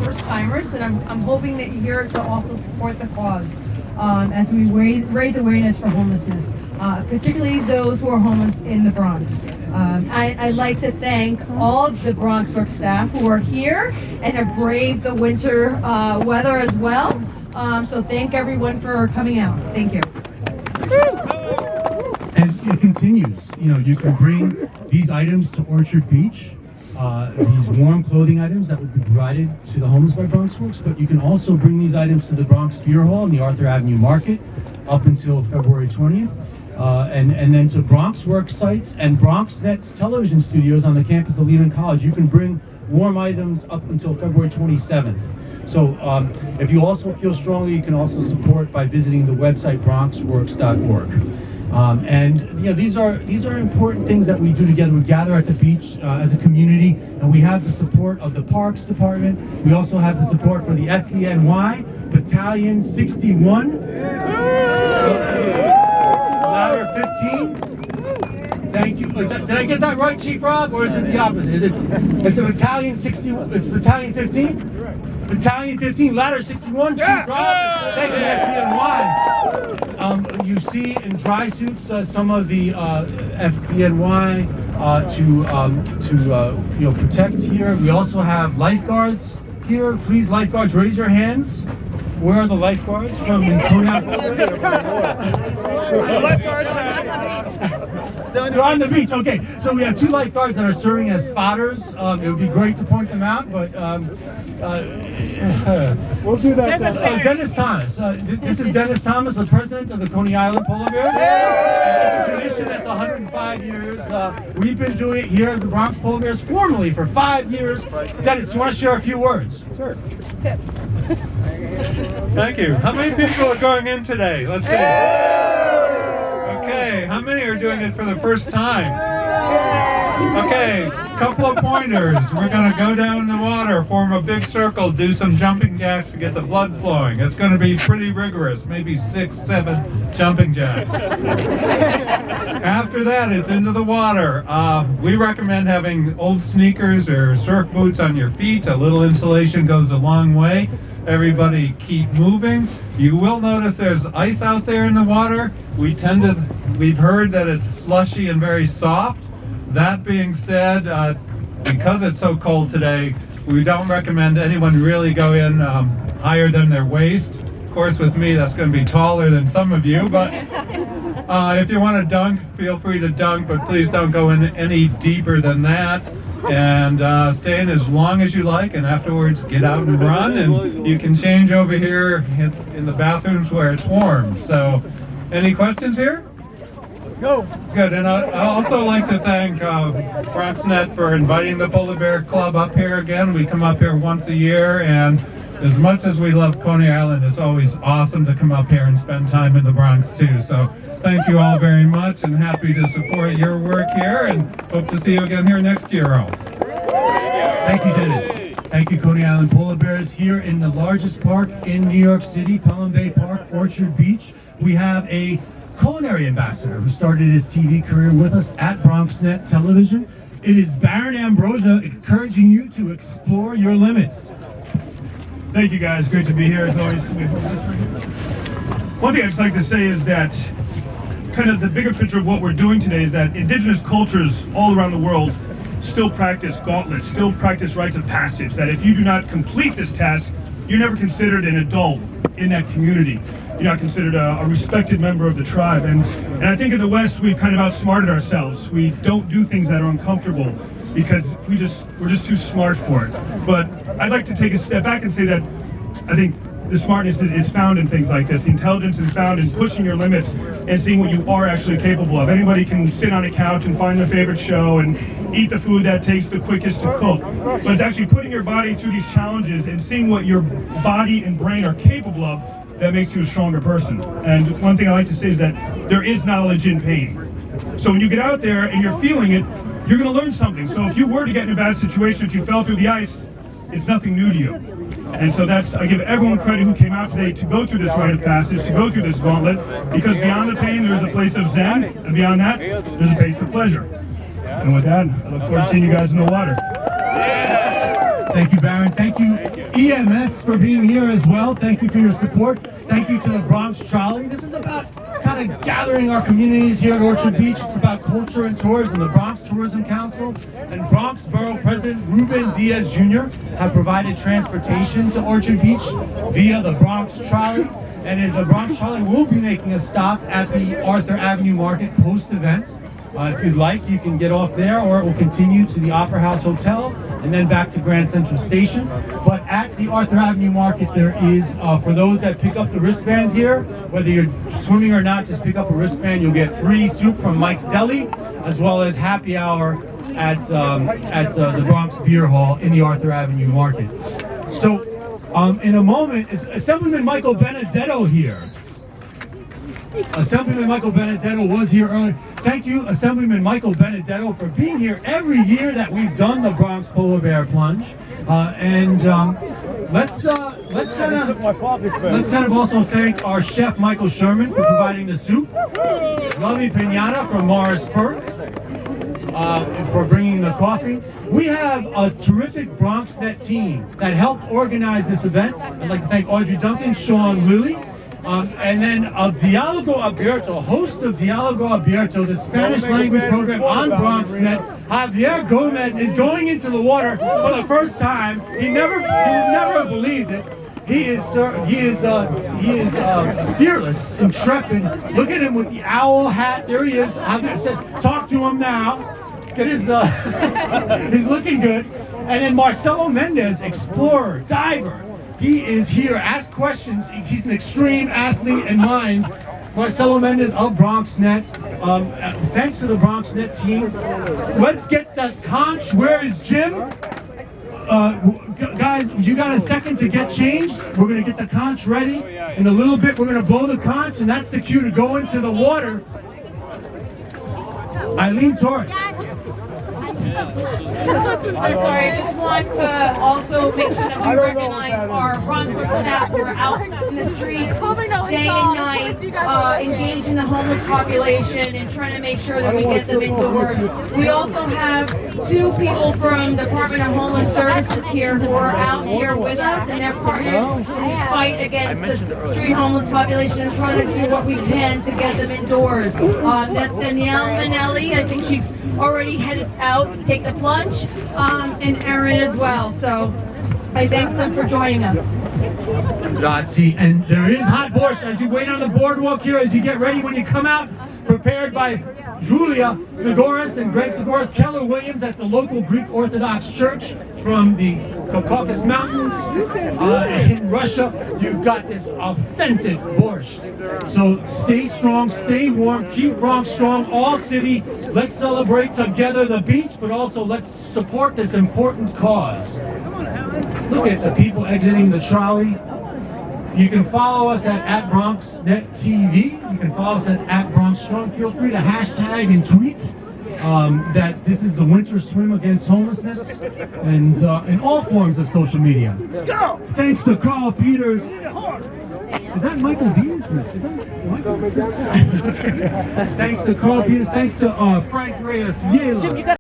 first timers, and I'm hoping that you're here to also support the cause as we raise awareness for homelessness, particularly those who are homeless in the Bronx. I'd like to thank all of the Bronx Work staff who are here and have braved the winter weather as well. So thank everyone for coming out. Thank you. And it continues. You know, you can bring these items to Orchard Beach, these warm clothing items that will be provided to the homeless by Bronx Works, but you can also bring these items to the Bronx Beer Hall in the Arthur Avenue Market up until February 20th, and then to Bronx Works sites and BronxNet's television studios on the campus of Lehman College. You can bring warm items up until February 27th. So if you also feel strongly, you can also support by visiting the website bronxworks.org. And you know, these are important things that we do together. We gather at the beach as a community, and we have the support of the Parks Department. We also have the support for the FDNY Battalion 61, Ladder 15. Thank you. Did I get that right, Chief Rob, or is it the opposite? Is it Battalion 61? It's Battalion 15. Battalion 15, Ladder 61, Chief Rob. Thank you, FDNY. You see in dry suits some of the FDNY to protect here. We also have lifeguards here. Please, lifeguards, raise your hands. Where are the lifeguards from the Coney Island? They're on the beach. Okay, so we have two lifeguards that are serving as spotters. It would be great to point them out, but we'll do that. Dennis Thomas. This is Dennis Thomas, the president of the Coney Island Polar Bears. It's a tradition that's 105 years. We've been doing it here at the Bronx Polar Bears formally for 5 years. Dennis, do you want to share a few words? Sure. Tips. Thank you. How many people are going in today? Let's see. Okay, how many are doing it for the first time? Okay, couple of pointers. We're going to go down the water, form a big circle, do some jumping jacks to get the blood flowing. It's going to be pretty rigorous, maybe 6, 7 jumping jacks. After that, it's into the water. We recommend having old sneakers or surf boots on your feet. A little insulation goes a long way. Everybody keep moving. You will notice there's ice out there in the water. We've heard that it's slushy and very soft. That being said, because it's so cold today, we don't recommend anyone really go in higher than their waist. Of course, with me, that's going to be taller than some of you, but if you want to dunk, feel free to dunk, but please don't go in any deeper than that. And stay in as long as you like, and afterwards get out and run, and you can change over here in the bathrooms where it's warm. So, any questions here? Go. Good, and I'd also like to thank BronxNet for inviting the Polar Bear Club up here again. We come up here once a year, and as much as we love Coney Island, it's always awesome to come up here and spend time in the Bronx too. So thank you all very much, and happy to support your work here, and hope to see you again here next year all. Thank you, Dennis. Thank you, Coney Island Polar Bears. Here in the largest park in New York City, Pelham Bay Park, Orchard Beach, we have a culinary ambassador who started his TV career with us at BronxNet Television. It is Baron Ambrosia, encouraging you to explore your limits. Thank you guys, great to be here as always. One thing I'd just like to say is that kind of the bigger picture of what we're doing today is that indigenous cultures all around the world still practice gauntlets, still practice rites of passage, that if you do not complete this task, you're never considered an adult in that community. You're not considered a respected member of the tribe. And I think in the West, we've kind of outsmarted ourselves. We don't do things that are uncomfortable because we're just too smart for it. But I'd like to take a step back and say that I think the smartness is found in things like this. The intelligence is found in pushing your limits and seeing what you are actually capable of. Anybody can sit on a couch and find their favorite show and eat the food that takes the quickest to cook. But it's actually putting your body through these challenges and seeing what your body and brain are capable of that makes you a stronger person. And one thing I like to say is that there is knowledge in pain. So when you get out there and you're feeling it, you're going to learn something. So if you were to get in a bad situation, if you fell through the ice, it's nothing new to you. And so I give everyone credit who came out today to go through this rite of passage, to go through this gauntlet, because beyond the pain, there's a place of zen, and beyond that, there's a place of pleasure. And with that, I look forward to seeing you guys in the water. Thank you, Baron. Thank you. EMS for being here as well. Thank you for your support. Thank you to the Bronx Trolley. This is about kind of gathering our communities here at Orchard Beach. It's about culture and tourism. The Bronx Tourism Council and Bronx Borough President Ruben Diaz Jr. have provided transportation to Orchard Beach via the Bronx Trolley. And the Bronx Trolley will be making a stop at the Arthur Avenue Market post-event. If you'd like, you can get off there, or it will continue to the Opera House Hotel and then back to Grand Central Station. But at the Arthur Avenue Market, there is, for those that pick up the wristbands here, whether you're swimming or not, just pick up a wristband. You'll get free soup from Mike's Deli, as well as happy hour at the Bronx Beer Hall in the Arthur Avenue Market. So, in a moment, is Assemblyman Michael Benedetto here? Assemblyman Michael Benedetto was here earlier. Thank you, Assemblyman Michael Benedetto, for being here every year that we've done the Bronx Polar Bear Plunge. Let's kind of also thank our chef Michael Sherman for providing the soup. Lovey Pinata from Morris Perk for bringing the coffee. We have a terrific BronxNet team that helped organize this event. I'd like to thank Audrey Duncan, Sean Lilly, and then Dialogo Abierto, host of Dialogo Abierto, the Spanish language program on BronxNet. Javier Gomez is going into the water for the first time. He never believed it. He is fearless, intrepid. Look at him with the owl hat. There he is. I'm gonna say, talk to him now. Get his, he's looking good. And then Marcelo Mendez, explorer, diver. He is here. Ask questions. He's an extreme athlete and mind. Marcelo Mendez of BronxNet. Thanks to the BronxNet team. Let's get the conch. Where is Jim? Guys, you got a second to get changed? We're going to get the conch ready. In a little bit, we're going to blow the conch, and that's the cue to go into the water. Eileen Torres. I'm sorry, I just want to also make sure that we recognize our Bronxwood staff who are out in the streets day and night, engaged in the homeless population and trying to make sure that we get them indoors. We also have two people from the Department of Homeless Services here who are out here with us, and they're partners in this fight against the street homeless population, trying to do what we can to get them indoors. That's Danielle Manelli. I think she's already headed out to take the plunge, and Erin as well. So I thank them for joining us. Grazie. And there is hot borscht as you wait on the boardwalk here, as you get ready when you come out, prepared by Julia Segoras and Greg Segoras, Keller Williams at the local Greek Orthodox Church from the Caucasus Mountains in Russia. You've got this authentic borscht. So stay strong, stay warm, keep Bronx strong, all city. Let's celebrate together the beach, but also let's support this important cause. Look at the people exiting the trolley. You can follow us at BronxNet TV. You can follow us at Bronx Strong. Feel free to hashtag and tweet that this is the winter swim against homelessness, and in all forms of social media. Let's go! Thanks to Carl Peters. Is that Michael Dean Smith? Is that Michael? Thanks to Carl Peters. Thanks to Frank Reyes. Yela.